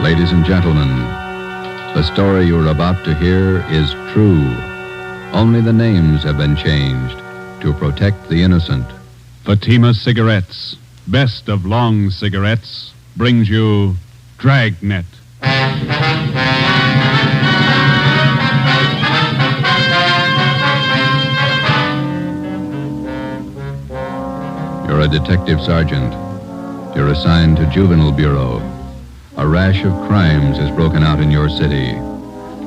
Ladies and gentlemen, the story you're about to hear is true. Only the names have been changed to protect the innocent. Fatima Cigarettes, best of long cigarettes, brings you Dragnet. You're a detective sergeant. You're assigned to Juvenile Bureau. A rash of crimes has broken out in your city.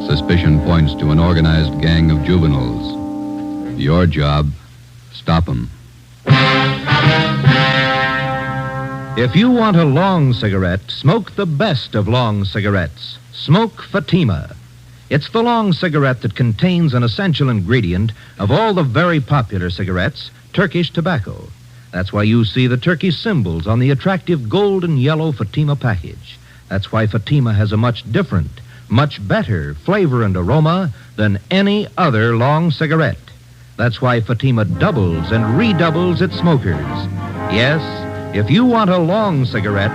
Suspicion points to an organized gang of juveniles. Your job, stop them. If you want a long cigarette, smoke the best of long cigarettes. Smoke Fatima. It's the long cigarette that contains an essential ingredient of all the very popular cigarettes, Turkish tobacco. That's why you see the Turkish symbols on the attractive gold and yellow Fatima package. That's why Fatima has a much different, much better flavor and aroma than any other long cigarette. That's why Fatima doubles and redoubles its smokers. Yes, if you want a long cigarette,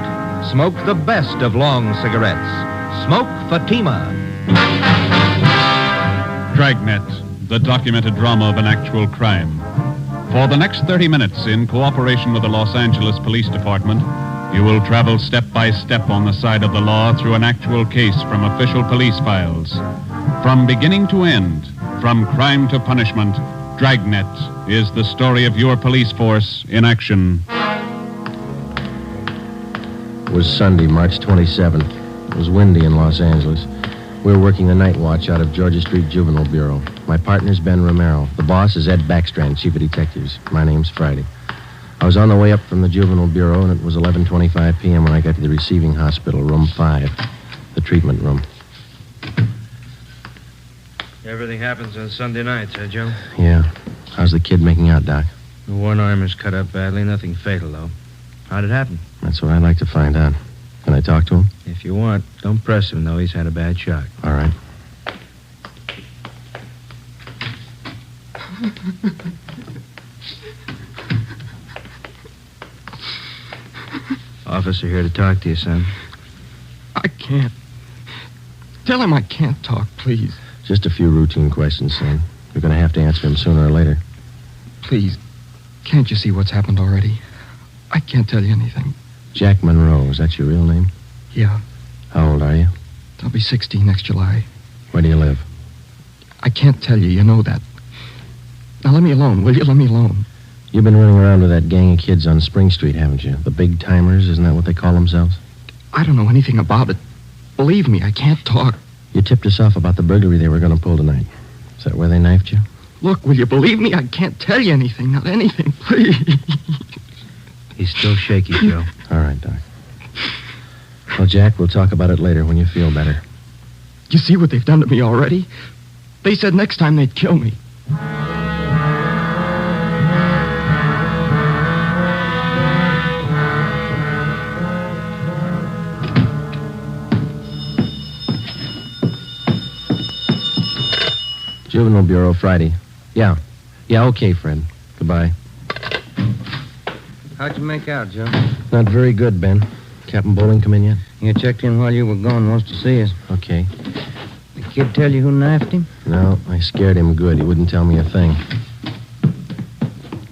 smoke the best of long cigarettes. Smoke Fatima. Dragnet, the documented drama of an actual crime. For the next 30 minutes, in cooperation with the Los Angeles Police Department, you will travel step by step on the side of the law through an actual case from official police files. From beginning to end, from crime to punishment, Dragnet is the story of your police force in action. It was Sunday, March 27th. It was windy in Los Angeles. We were working the night watch out of Georgia Street Juvenile Bureau. My partner's Ben Romero. The boss is Ed Backstrand, chief of detectives. My name's Friday. I was on the way up from the Juvenile Bureau, and it was 11:25 p.m. when I got to the receiving hospital, room 5, the treatment room. Everything happens on Sunday nights, huh, Joe? Yeah. How's the kid making out, Doc? The one arm is cut up badly. Nothing fatal, though. How'd it happen? That's what I'd like to find out. Can I talk to him? If you want, don't press him, though. He's had a bad shock. All right. Officer here to talk to you, son. I can't. Tell him I can't talk, please. Just a few routine questions, son. You're going to have to answer them sooner or later. Please. Can't you see what's happened already? I can't tell you anything. Jack Monroe, is that your real name? Yeah. How old are you? I'll be 60 next July. Where do you live? I can't tell you. You know that. Now let me alone, will you? Let me alone. You've been running around with that gang of kids on Spring Street, haven't you? The big timers, isn't that what they call themselves? I don't know anything about it. Believe me, I can't talk. You tipped us off about the burglary they were going to pull tonight. Is that where they knifed you? Look, will you believe me? I can't tell you anything. Not anything, please. He's still shaky, Joe. All right, Doc. Well, Jack, we'll talk about it later when you feel better. You see what they've done to me already? They said next time they'd kill me. Juvenile Bureau, Friday. Yeah, okay, Fred. Goodbye. How'd you make out, Joe? Not very good, Ben. Captain Bowling come in yet? You checked in while you were gone. Wants to see us. Okay. The kid tell you who knifed him? No, I scared him good. He wouldn't tell me a thing.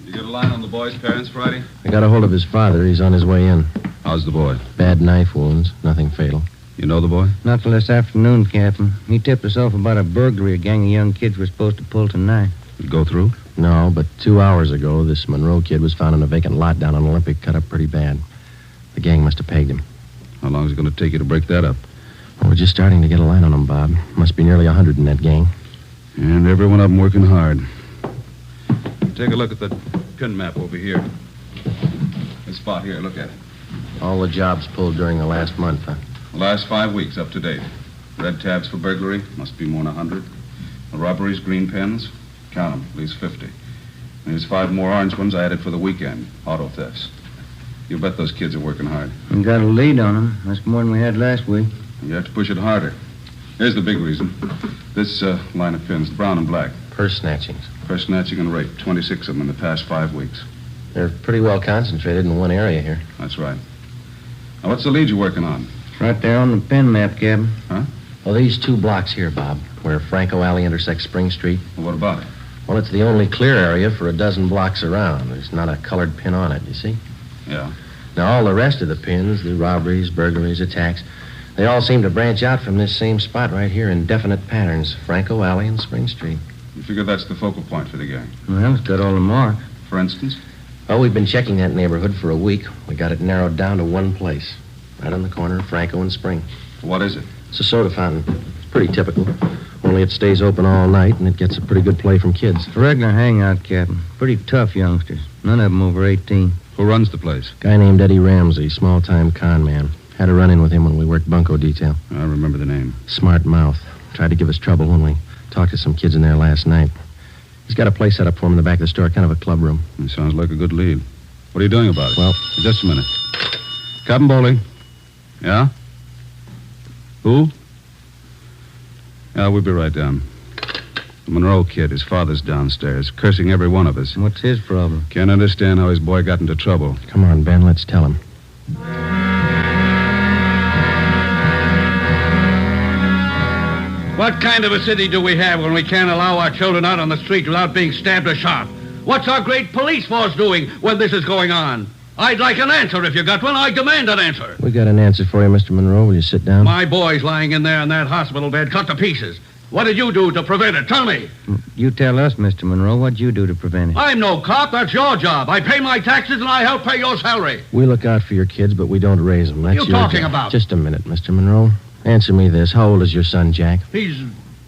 You get a line on the boy's parents, Friday? I got a hold of his father. He's on his way in. How's the boy? Bad knife wounds. Nothing fatal. You know the boy? Not till this afternoon, Captain. He tipped us off about a burglary a gang of young kids were supposed to pull tonight. Did it go through? No, but 2 hours ago, this Monroe kid was found in a vacant lot down on Olympic, cut up pretty bad. The gang must have pegged him. How long is it going to take you to break that up? Well, we're just starting to get a line on him, Bob. Must be nearly 100 in that gang. And every one of them working hard. Take a look at that pin map over here. This spot here, look at it. All the jobs pulled during the last month, huh? The last 5 weeks, up to date. Red tabs for burglary, must be more than 100. The robberies, green pens, count them, at least 50. And there's 5 more orange ones I added for the weekend, auto thefts. You bet those kids are working hard. You got a lead on them. That's more than we had last week. You have to push it harder. Here's the big reason. This line of pins, brown and black. Purse snatchings. Purse snatching and rape, 26 of them in the past 5 weeks. They're pretty well concentrated in one area here. That's right. Now, what's the lead you're working on? Right there on the pen map, Captain. Well, these 2 blocks here, Bob, where Franco Alley intersects Spring Street. Well, what about it? Well, it's the only clear area for a dozen blocks around. There's not a colored pin on it, you see? Yeah. Now, all the rest of the pins, the robberies, burglaries, attacks, they all seem to branch out from this same spot right here in definite patterns. Franco Alley and Spring Street. You figure that's the focal point for the gang? Well, it's got all the marks. For instance? Oh, we've been checking that neighborhood for a week. We got it narrowed down to one place. Right on the corner of Franco and Spring. What is it? It's a soda fountain. It's pretty typical. Only it stays open all night, and it gets a pretty good play from kids. It's a regular hangout, Captain. Pretty tough youngsters. None of them over 18. Who runs the place? Guy named Eddie Ramsey, small-time con man. Had a run-in with him when we worked bunco detail. I remember the name. Smart mouth. Tried to give us trouble when we talked to some kids in there last night. He's got a place set up for him in the back of the store, kind of a club room. It sounds like a good lead. What are you doing about it? Well, just a minute. Captain Bowling. Yeah? Who? Yeah, we'll be right down. The Monroe kid, his father's downstairs, cursing every one of us. What's his problem? Can't understand how his boy got into trouble. come on, Ben, let's tell him. What kind of a city do we have when we can't allow our children out on the street without being stabbed or shot? What's our great police force doing when this is going on? I'd like an answer if you got one. I demand an answer. We got an answer for you, Mr. Monroe. Will you sit down? My boy's lying in there in that hospital bed, cut to pieces. What did you do to prevent it? Tell me. You tell us, Mr. Monroe, what'd you do to prevent it? I'm no cop. That's your job. I pay my taxes and I help pay your salary. We look out for your kids, but we don't raise them. That's What are you your talking job. about? Just a minute, Mr. Monroe. Answer me this. How old is your son, Jack? He's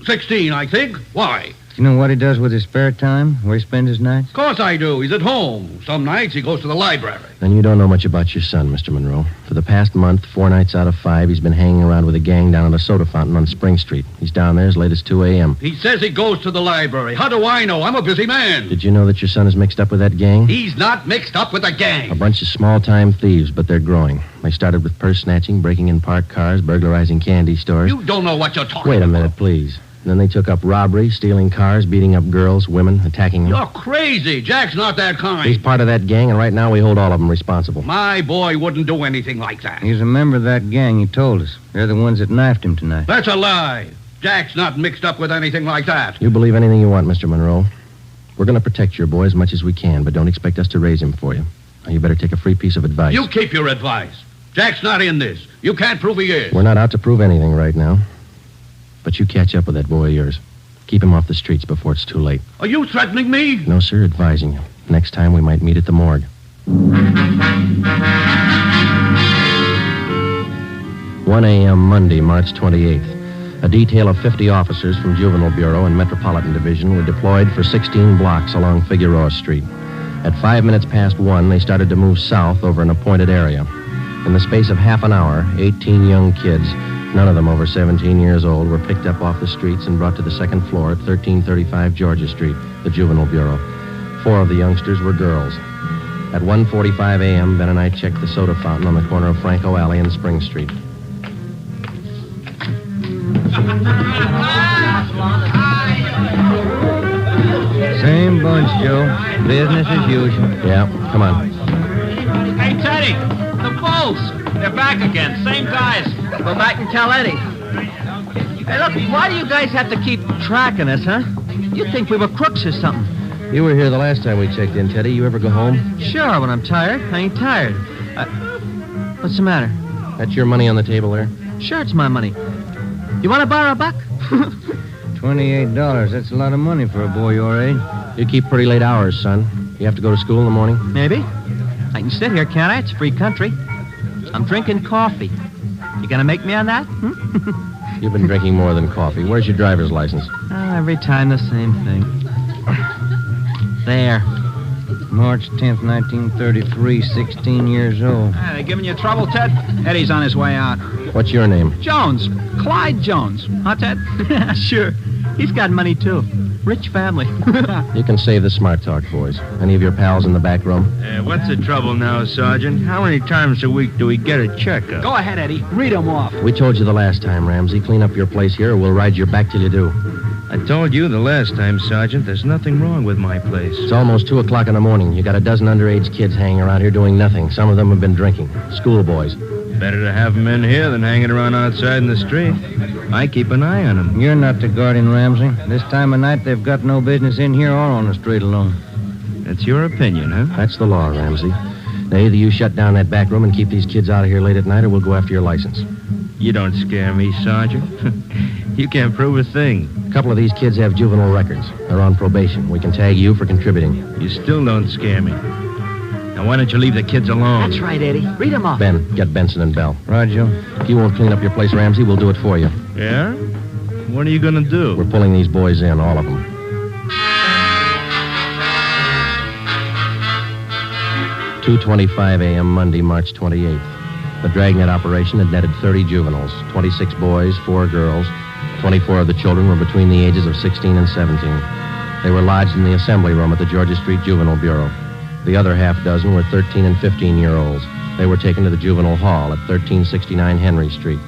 16, I think. Why? You know what he does with his spare time? Where he spends his nights? Of course I do. He's at home. Some nights he goes to the library. Then you don't know much about your son, Mr. Monroe. For the past month, 4 nights out of 5, he's been hanging around with a gang down at a soda fountain on Spring Street. He's down there as late as 2 a.m. He says he goes to the library. How do I know? I'm a busy man. Did you know that your son is mixed up with that gang? He's not mixed up with the gang. A bunch of small-time thieves, but they're growing. They started with purse snatching, breaking in parked cars, burglarizing candy stores. You don't know what you're talking Wait a about. minute, please. Then they took up robbery, stealing cars, beating up girls, women, attacking them. You're crazy. Jack's not that kind. He's part of that gang, and right now we hold all of them responsible. My boy wouldn't do anything like that. He's a member of that gang, he told us. They're the ones that knifed him tonight. That's a lie. Jack's not mixed up with anything like that. You believe anything you want, Mr. Monroe. We're going to protect your boy as much as we can, but don't expect us to raise him for you. Now, you better take a free piece of advice. You keep your advice. Jack's not in this. You can't prove he is. We're not out to prove anything right now. But you catch up with that boy of yours. Keep him off the streets before it's too late. Are you threatening me? No, sir, advising you. Next time we might meet at the morgue. 1 a.m. Monday, March 28th. A detail of 50 officers from Juvenile Bureau and Metropolitan Division were deployed for 16 blocks along Figueroa Street. At 5 minutes past 1, they started to move south over an appointed area. In the space of half an hour, 18 young kids, none of them over 17 years old, were picked up off the streets and brought to the second floor at 1335 Georgia Street, the Juvenile Bureau. 4 of the youngsters were girls. At 1:45 a.m., Ben and I checked the soda fountain on the corner of Franco Alley and Spring Street. Same bunch, Joe. Business as usual. Yeah, come on. Hey, Teddy, the Bulls. They're back again. Same guys. Go back and tell Eddie. Hey, look, why do you guys have to keep tracking us, huh? You'd think we were crooks or something. You were here the last time we checked in, Teddy. You ever go home? Sure, when I'm tired. I ain't tired. What's the matter? That's your money on the table there? Sure, it's my money. You want to borrow a buck? $28. That's a lot of money for a boy your age. You keep pretty late hours, son. You have to go to school in the morning? Maybe. I can sit here, can't I? It's free country. I'm drinking coffee. You gonna make me on that? You've been drinking more than coffee. Where's your driver's license? Every time the same thing. There. March 10th, 1933, 16 years old. They giving you trouble, Ted? Eddie's on his way out. What's your name? Jones. Clyde Jones. Huh, Ted? Sure. He's got money, too. Rich family. You can save the smart talk, boys. Any of your pals in the back room? What's the trouble now, Sergeant? How many times a week do we get a checkup? Go ahead, Eddie. Read them off. We told you the last time, Ramsey. Clean up your place here or we'll ride your back till you do. I told you the last time, Sergeant, there's nothing wrong with my place. It's almost 2 o'clock in the morning. You got a dozen underage kids hanging around here doing nothing. Some of them have been drinking. Schoolboys. Better to have them in here than hanging around outside in the street. I keep an eye on them. You're not the guardian, Ramsey. This time of night, they've got no business in here or on the street alone. That's your opinion, huh? That's the law, Ramsey. Now, either you shut down that back room and keep these kids out of here late at night, or we'll go after your license. You don't scare me, Sergeant. You can't prove a thing. A couple of these kids have juvenile records. They're on probation. We can tag you for contributing. You still don't scare me. Now, why don't you leave the kids alone? That's right, Eddie. Read them off. Ben, get Benson and Bell. Roger. If you won't clean up your place, Ramsey, we'll do it for you. Yeah? What are you going to do? We're pulling these boys in, all of them. "2:25 a.m. Monday, March 28th. The Dragnet operation had netted 30 juveniles, 26 boys, 4 girls. 24 of the children were between the ages of 16 and 17. They were lodged in the assembly room at the Georgia Street Juvenile Bureau. The other half dozen were 13 and 15-year-olds. They were taken to the juvenile hall at 1369 Henry Street.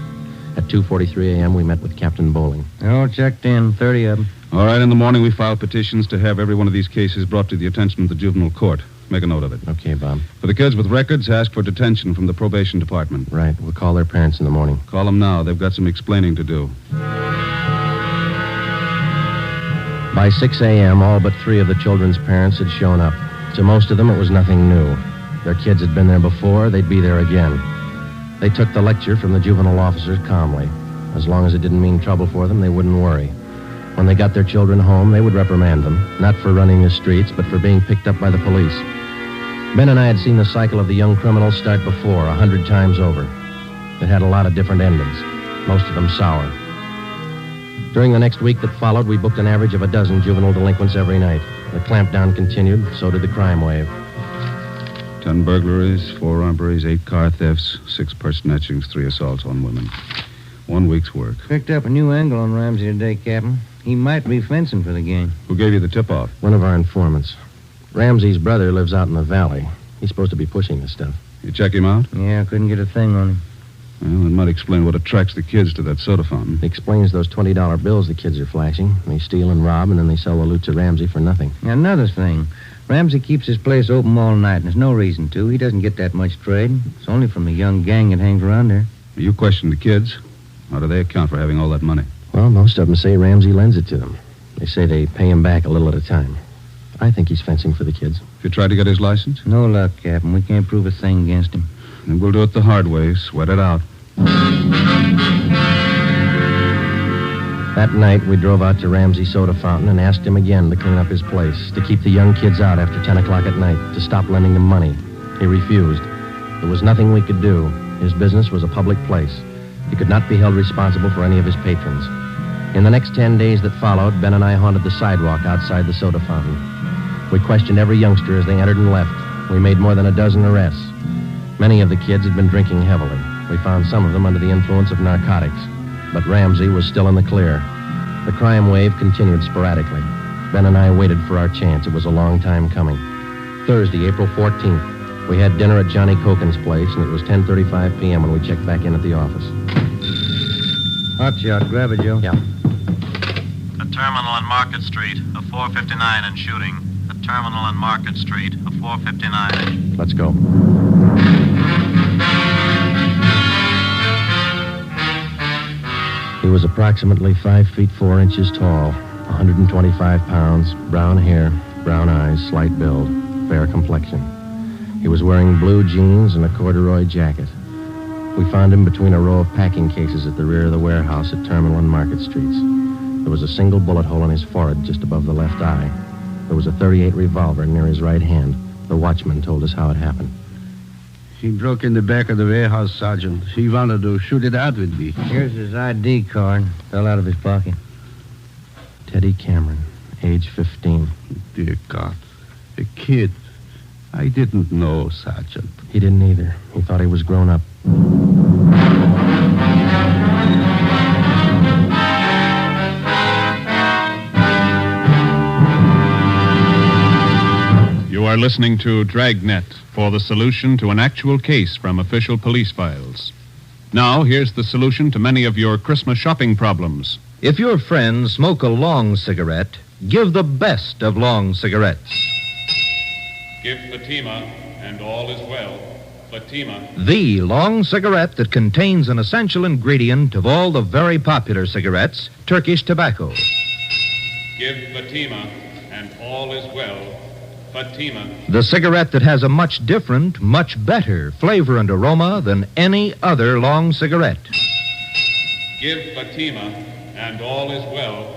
At 2:43 a.m., we met with Captain Bowling. They're all checked in, 30 of them. All right, in the morning we filed petitions to have every one of these cases brought to the attention of the juvenile court. Make a note of it. Okay, Bob. For the kids with records, ask for detention from the probation department. Right. We'll call their parents in the morning. Call them now. They've got some explaining to do. By 6 a.m., all but 3 of the children's parents had shown up. To most of them, it was nothing new. Their kids had been there before. They'd be there again. They took the lecture from the juvenile officers calmly. As long as it didn't mean trouble for them, they wouldn't worry. When they got their children home, they would reprimand them, not for running the streets, but for being picked up by the police. Ben and I had seen the cycle of the young criminals start before, 100 times over. It had a lot of different endings, most of them sour. During the next week that followed, we booked an average of a dozen juvenile delinquents every night. The clampdown continued, so did the crime wave. 10 burglaries, 4 robberies, 8 car thefts, 6 purse snatchings, 3 assaults on women. 1 week's work. Picked up a new angle on Ramsey today, Captain. He might be fencing for the gang. Who gave you the tip-off? One of our informants. Ramsey's brother lives out in the valley. He's supposed to be pushing this stuff. You check him out? Yeah, couldn't get a thing on him. Well, that might explain what attracts the kids to that soda fountain. It explains those $20 bills the kids are flashing. They steal and rob, and then they sell the loot to Ramsey for nothing. Another thing. Ramsey keeps his place open all night, and there's no reason to. He doesn't get that much trade. It's only from the young gang that hangs around there. You questioned the kids. How do they account for having all that money? Well, most of them say Ramsey lends it to them. They say they pay him back a little at a time. I think he's fencing for the kids. Have you tried to get his license? No luck, Captain. We can't prove a thing against him. Then we'll do it the hard way. Sweat it out. That night, we drove out to Ramsey's soda fountain and asked him again to clean up his place, to keep the young kids out after 10 o'clock at night, to stop lending them money. He refused. There was nothing we could do. His business was a public place. He could not be held responsible for any of his patrons. In the next 10 days that followed, Ben and I haunted the sidewalk outside the soda fountain. We questioned every youngster as they entered and left. We made more than a dozen arrests. Many of the kids had been drinking heavily. We found some of them under the influence of narcotics. But Ramsey was still in the clear. The crime wave continued sporadically. Ben and I waited for our chance. It was a long time coming. Thursday, April 14th, we had dinner at Johnny Cokin's place, and it was 10:35 p.m. when we checked back in at the office. Hot shot. Grab it, Joe. Yeah. A terminal on Market Street, a 459 and shooting. A terminal on Market Street, a 459. Let's go. He was approximately 5 feet 4 inches tall, 125 pounds, brown hair, brown eyes, slight build, fair complexion. He was wearing blue jeans and a corduroy jacket. We found him between a row of packing cases at the rear of the warehouse at Terminal and Market Streets. There was a single bullet hole in his forehead just above the left eye. There was a .38 revolver near his right hand. The watchman told us how it happened. He broke in the back of the warehouse, Sergeant. He wanted to shoot it out with me. Here's his ID card. Fell out of his pocket. Teddy Cameron, age 15. Dear God. A kid. I didn't know, Sergeant. He didn't either. He thought he was grown up. You are listening to Dragnet for the solution to an actual case from official police files. Now, here's the solution to many of your Christmas shopping problems. If your friends smoke a long cigarette, give the best of long cigarettes. Give Fatima, and all is well. Fatima. The long cigarette that contains an essential ingredient of all the very popular cigarettes, Turkish tobacco. Give Fatima, and all is well. Fatima. The cigarette that has a much different, much better flavor and aroma than any other long cigarette. Give Fatima, and all is well.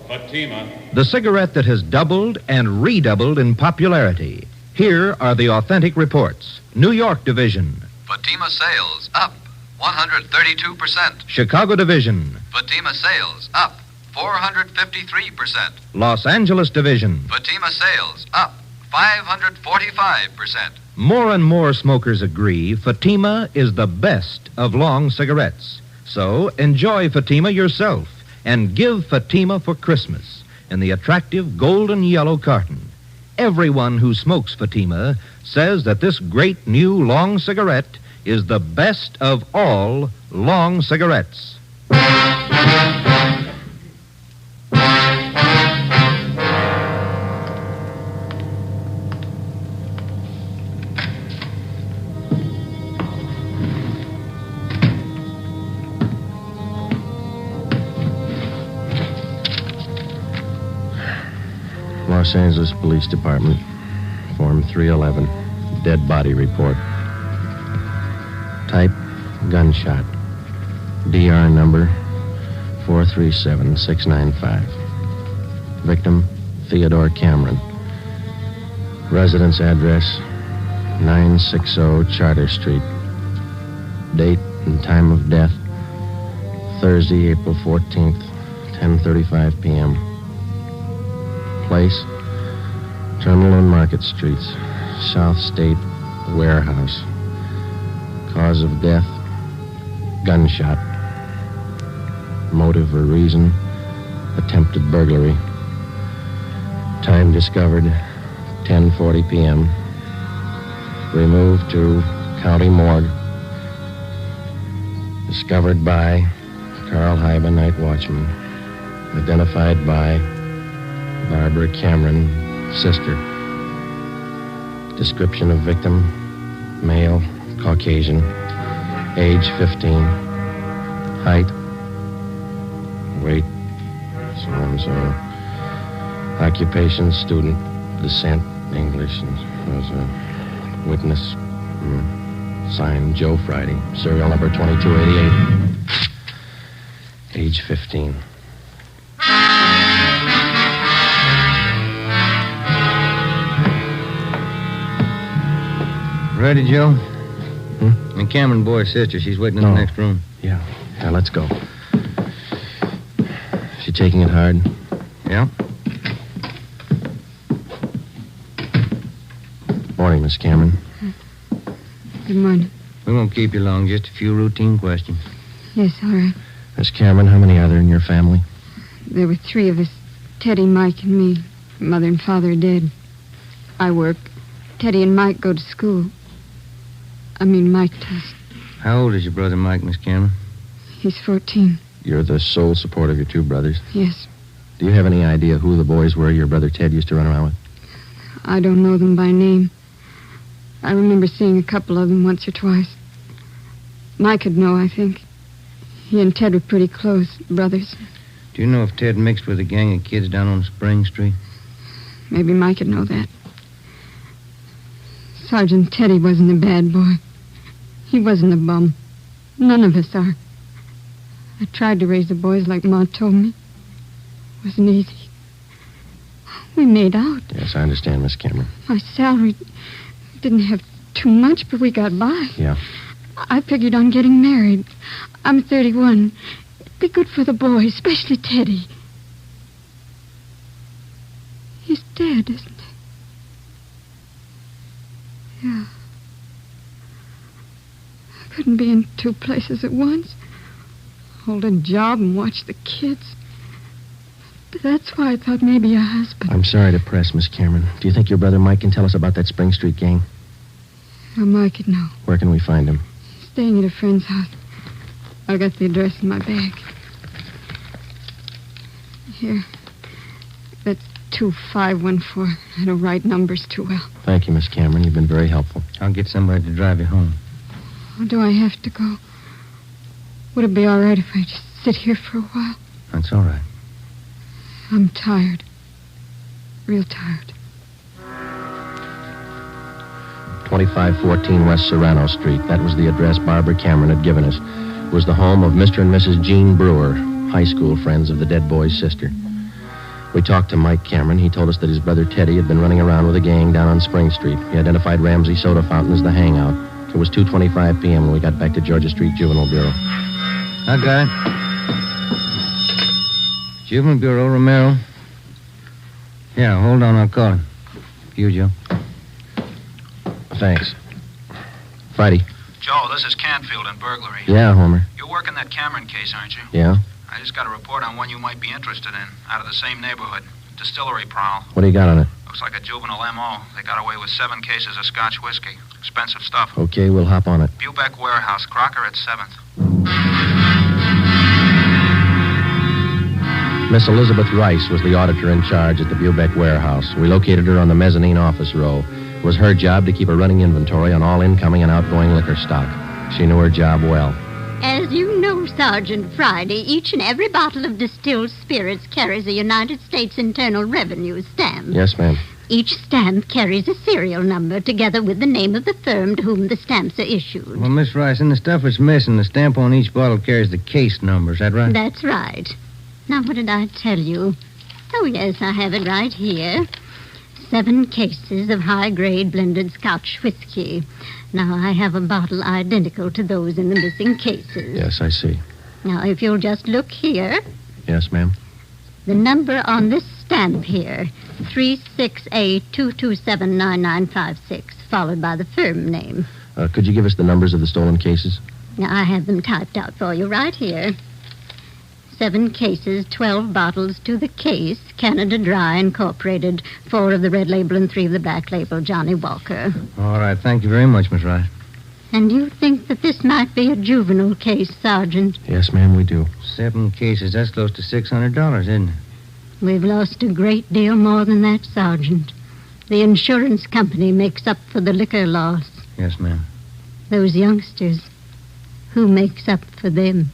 Fatima. The cigarette that has doubled and redoubled in popularity. Here are the authentic reports. New York Division. Fatima sales up 132%. Chicago Division. Fatima sales up 453%. Los Angeles Division. Fatima sales up 545%. More and more smokers agree Fatima is the best of long cigarettes. So enjoy Fatima yourself and give Fatima for Christmas in the attractive golden yellow carton. Everyone who smokes Fatima says that this great new long cigarette is the best of all long cigarettes. Los Angeles Police Department, Form 311, dead body report. Type, gunshot. DR number 437695. Victim, Theodore Cameron. Residence address, 960 Charter Street. Date and time of death, Thursday, April 14th, 10:35 p.m. Place, Terminal and Market Streets, South State Warehouse. Cause of death, gunshot. Motive or reason, attempted burglary. Time discovered, 10:40 p.m. Removed to County Morgue. Discovered by Carl Hyba, night watchman. Identified by Barbara Cameron, sister. Description of victim, male, Caucasian, age 15, height, weight, so-and-so, occupation, student, descent, English, and was a witness, signed Joe Friday, serial number 2288, age 15. Ready, Joe? And Cameron boy's sister. She's waiting in the next room. Yeah, let's go. She taking it hard? Yeah. Morning, Miss Cameron. Good morning. We won't keep you long. Just a few routine questions. Yes, all right. Miss Cameron, how many are there in your family? There were 3 of us. Teddy, Mike, and me. Mother and father are dead. I work. Teddy and Mike go to school. Mike does. How old is your brother Mike, Miss Cameron? He's 14. You're the sole support of your 2 brothers? Yes. Do you have any idea who the boys were your brother Ted used to run around with? I don't know them by name. I remember seeing a couple of them once or twice. Mike would know, I think. He and Ted were pretty close, brothers. Do you know if Ted mixed with a gang of kids down on Spring Street? Maybe Mike would know that. Sergeant Teddy wasn't a bad boy. He wasn't a bum. None of us are. I tried to raise the boys like Ma told me. It wasn't easy. We made out. Yes, I understand, Miss Cameron. My salary didn't have too much, but we got by. Yeah. I figured on getting married. I'm 31. It'd be good for the boys, especially Teddy. He's dead, isn't he? Yeah. I couldn't be in 2 places at once. Hold a job and watch the kids. But that's why I thought maybe a husband. I'm sorry to press, Miss Cameron. Do you think your brother Mike can tell us about that Spring Street gang? Oh, Mike could know. Where can we find him? Staying at a friend's house. I got the address in my bag. Here. That's 2514. I don't write numbers too well. Thank you, Miss Cameron. You've been very helpful. I'll get somebody to drive you home. Oh, do I have to go? Would it be all right if I just sit here for a while? That's all right. I'm tired. Real tired. 2514 West Serrano Street. That was the address Barbara Cameron had given us. It was the home of Mr. and Mrs. Jean Brewer, high school friends of the dead boy's sister. We talked to Mike Cameron. He told us that his brother Teddy had been running around with a gang down on Spring Street. He identified Ramsey Soda Fountain as the hangout. It was 2:25 p.m. when we got back to Georgia Street Juvenile Bureau. I got it. Juvenile Bureau, Romero. Yeah, hold on, I'll call him. You, Joe. Thanks. Friday. Joe, this is Canfield in burglary. Yeah, Homer. You're working that Cameron case, aren't you? Yeah? I just got a report on one you might be interested in, out of the same neighborhood. Distillery prowl. What do you got on it? Looks like a juvenile M.O. They got away with 7 cases of Scotch whiskey. Expensive stuff. Okay, we'll hop on it. Bubeck Warehouse, Crocker at 7th. Miss Elizabeth Rice was the auditor in charge at the Bubeck Warehouse. We located her on the mezzanine office row. It was her job to keep a running inventory on all incoming and outgoing liquor stock. She knew her job well. As you know, Sergeant Friday, each and every bottle of distilled spirits carries a United States Internal Revenue stamp. Yes, ma'am. Each stamp carries a serial number together with the name of the firm to whom the stamps are issued. Well, Miss Rice, in the stuff that's missing, the stamp on each bottle carries the case number. Is that right? That's right. Now, what did I tell you? Oh, yes, I have it right here. 7 cases of high-grade blended Scotch whiskey. Now, I have a bottle identical to those in the missing cases. Yes, I see. Now, if you'll just look here, Yes, ma'am. the number on this stamp here, 36A2279956, followed by the firm name. Could you give us the numbers of the stolen cases? Now, I have them typed out for you right here. 7 cases, 12 bottles to the case, Canada Dry Incorporated, 4 of the red label and 3 of the black label, Johnny Walker. All right, thank you very much, Miss Rice. And you think that this might be a juvenile case, Sergeant? Yes, ma'am, we do. 7 cases, that's close to $600, isn't it? We've lost a great deal more than that, Sergeant. The insurance company makes up for the liquor loss. Yes, ma'am. Those youngsters, who makes up for them?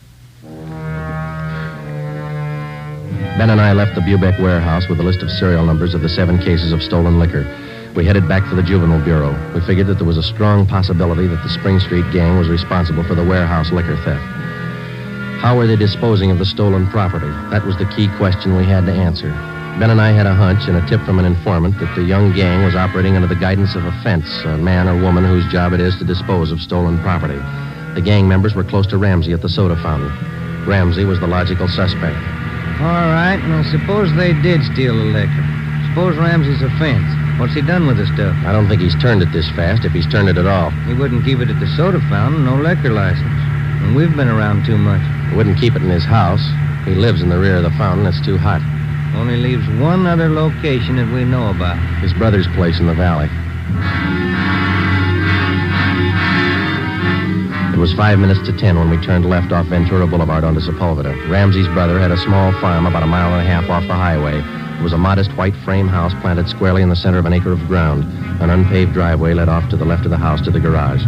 Ben and I left the Bubeck Warehouse with a list of serial numbers of the 7 cases of stolen liquor. We headed back for the Juvenile Bureau. We figured that there was a strong possibility that the Spring Street gang was responsible for the warehouse liquor theft. How were they disposing of the stolen property? That was the key question we had to answer. Ben and I had a hunch and a tip from an informant that the young gang was operating under the guidance of a fence, a man or woman whose job it is to dispose of stolen property. The gang members were close to Ramsey at the soda fountain. Ramsey was the logical suspect. All right, now suppose they did steal the liquor. Suppose Ramsey's a fence. What's he done with the stuff? I don't think he's turned it this fast, if he's turned it at all. He wouldn't keep it at the soda fountain, no liquor license. And we've been around too much. He wouldn't keep it in his house. He lives in the rear of the fountain. It's too hot. Only leaves one other location that we know about. His brother's place in the valley. It was 5 minutes to 10 when we turned left off Ventura Boulevard onto Sepulveda. Ramsey's brother had a small farm about a mile and a half off the highway. It was a modest white frame house planted squarely in the center of an acre of ground. An unpaved driveway led off to the left of the house to the garage.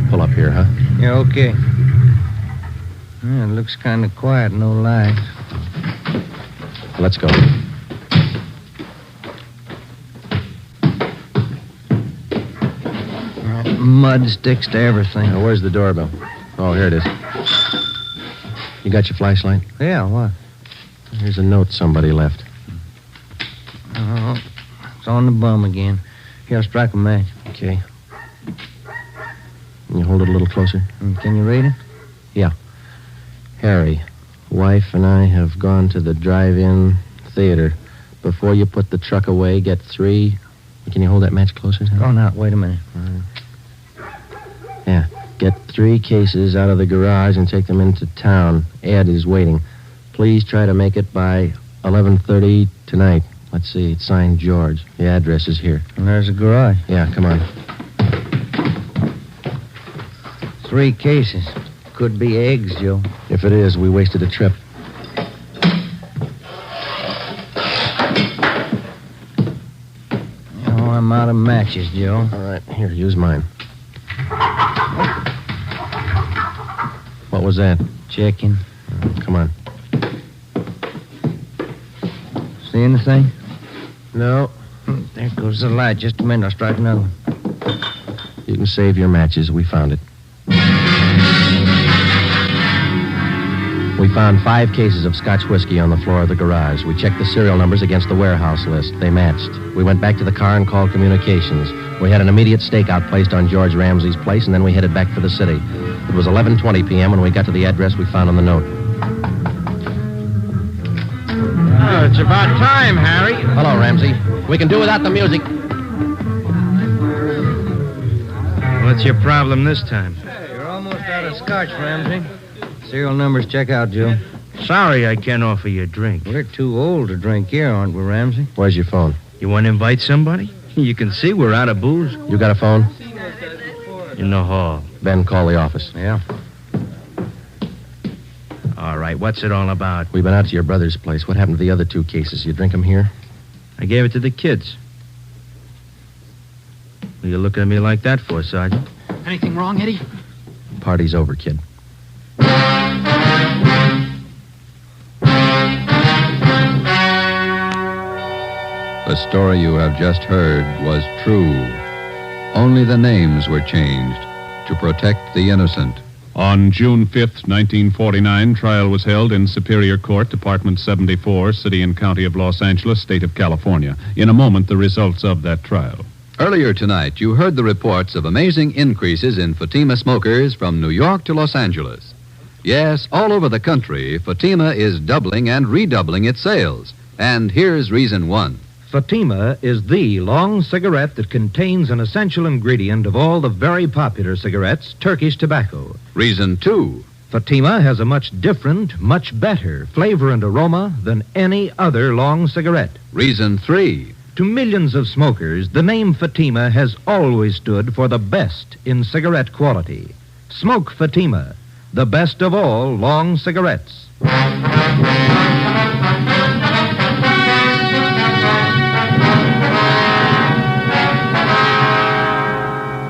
Pull up here, huh? Yeah, okay. Yeah, it looks kind of quiet, no lights. Let's go. Mud sticks to everything. Now, where's the doorbell? Oh, here it is. You got your flashlight? Yeah, what? Here's a note somebody left. Oh, it's on the bum again. Here, I'll strike a match. Okay. Can you hold it a little closer? Can you read it? Yeah. Harry, wife and I have gone to the drive-in theater. Before you put the truck away, get 3... Can you hold that match closer? Oh, now, wait a minute. Yeah. Get 3 cases out of the garage and take them into town. Ed is waiting. Please try to make it by 11:30 tonight. Let's see. It's signed George. The address is here. And there's the garage. Yeah, come on. 3 cases. Could be eggs, Joe. If it is, we wasted a trip. I'm out of matches, Joe. All right, here, use mine. What was that? Checking. Come on. See anything? No. There goes the light. Just a minute. I'll strike another one. You can save your matches. We found it. We found 5 cases of Scotch whiskey on the floor of the garage. We checked the serial numbers against the warehouse list. They matched. We went back to the car and called communications. We had an immediate stakeout placed on George Ramsey's place, and then we headed back for the city. It was 11:20 p.m. when we got to the address we found on the note. Oh, it's about time, Harry. Hello, Ramsey. We can do without the music. What's your problem this time? Hey, you're almost out of scotch, Ramsey. Serial numbers check out, Joe. Sorry I can't offer you a drink. We're too old to drink here, aren't we, Ramsey? Where's your phone? You want to invite somebody? You can see we're out of booze. You got a phone? In the hall. Ben, call the office. Yeah. All right, what's it all about? We've been out to your brother's place. What happened to the other 2 cases? You drink them here? I gave it to the kids. What are you looking at me like that for, Sergeant? Anything wrong, Eddie? Party's over, kid. The story you have just heard was true. Only the names were changed to protect the innocent. On June 5th, 1949, trial was held in Superior Court, Department 74, City and County of Los Angeles, State of California. In a moment, the results of that trial. Earlier tonight, you heard the reports of amazing increases in Fatima smokers from New York to Los Angeles. Yes, all over the country, Fatima is doubling and redoubling its sales. And here's reason 1. Fatima is the long cigarette that contains an essential ingredient of all the very popular cigarettes, Turkish tobacco. Reason 2. Fatima has a much different, much better flavor and aroma than any other long cigarette. Reason 3. To millions of smokers, the name Fatima has always stood for the best in cigarette quality. Smoke Fatima, the best of all long cigarettes.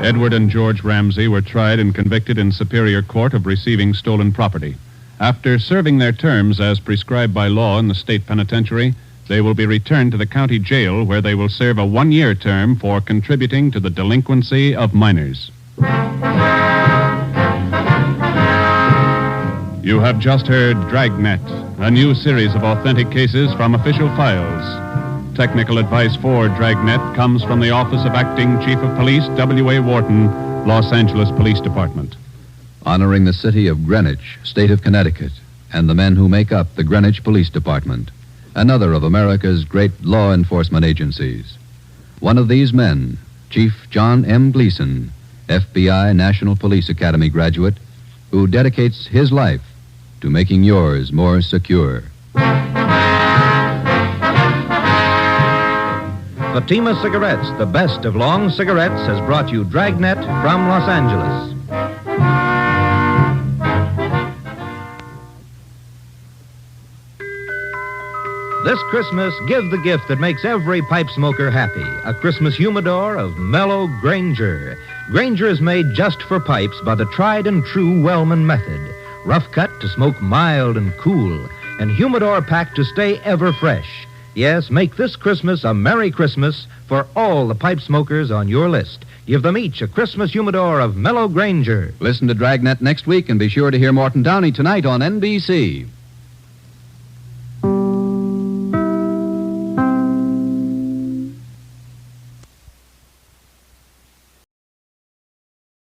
Edward and George Ramsey were tried and convicted in Superior Court of receiving stolen property. After serving their terms as prescribed by law in the state penitentiary, they will be returned to the county jail where they will serve a 1-year term for contributing to the delinquency of minors. You have just heard Dragnet, a new series of authentic cases from official files. Technical advice for Dragnet comes from the Office of Acting Chief of Police, W.A. Wharton, Los Angeles Police Department. Honoring the city of Greenwich, state of Connecticut, and the men who make up the Greenwich Police Department, another of America's great law enforcement agencies. One of these men, Chief John M. Gleason, FBI National Police Academy graduate, who dedicates his life to making yours more secure. Fatima Cigarettes, the best of long cigarettes, has brought you Dragnet from Los Angeles. This Christmas, give the gift that makes every pipe smoker happy. A Christmas humidor of mellow Granger. Granger is made just for pipes by the tried and true Wellman method. Rough cut to smoke mild and cool, and humidor packed to stay ever fresh. Yes, make this Christmas a Merry Christmas for all the pipe smokers on your list. Give them each a Christmas humidor of mellow Granger. Listen to Dragnet next week and be sure to hear Morton Downey tonight on NBC.